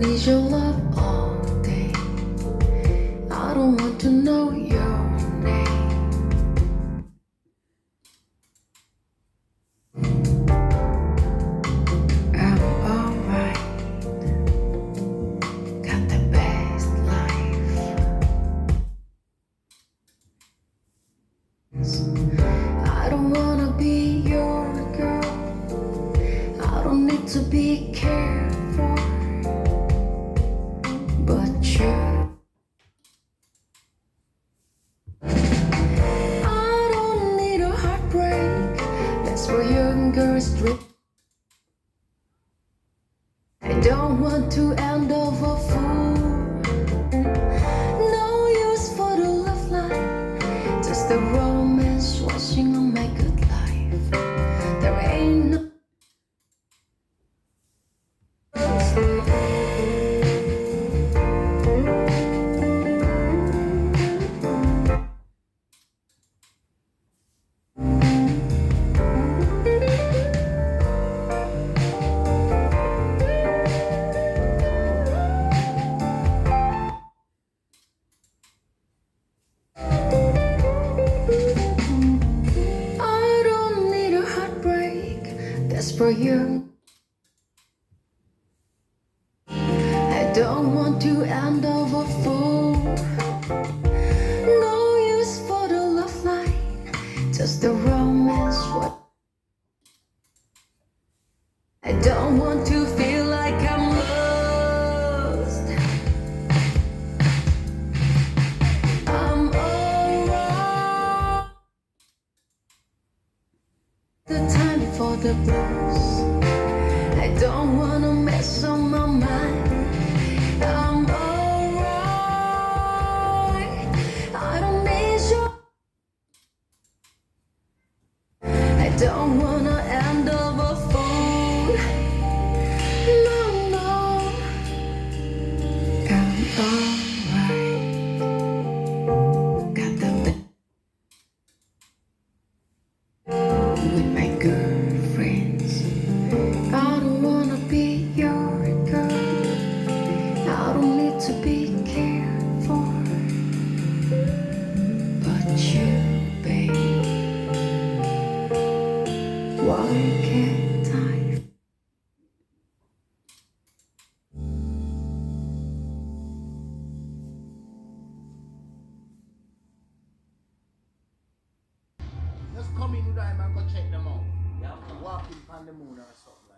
don't need your love all day. I don't want to know your name. I'm alright. Got the best life. I don't wanna be your girl. I don't need to be cared for. But you, I don't need a heartbreak. That's for young girls' dream. I don't want to end up a fool. No use for the love line. Just the romance washing on my good life. There ain't no I don't need a heartbreak. That's for you. I don't want to end up a fool. No use for the love line. Just the romance. What? I don't want to feel like I'm lost. I'm alright. The time for the blues. I don't wanna mess up my mind. I'm alright. I don't need you. I don't wanna end up a fool. No, no. I'm alright. Got the best with my girlfriends. I don't wanna be your girl. I don't need to be cared for. But you, babe, why can't I? Just come in with them and go check them out. Walking on the moon or something like that.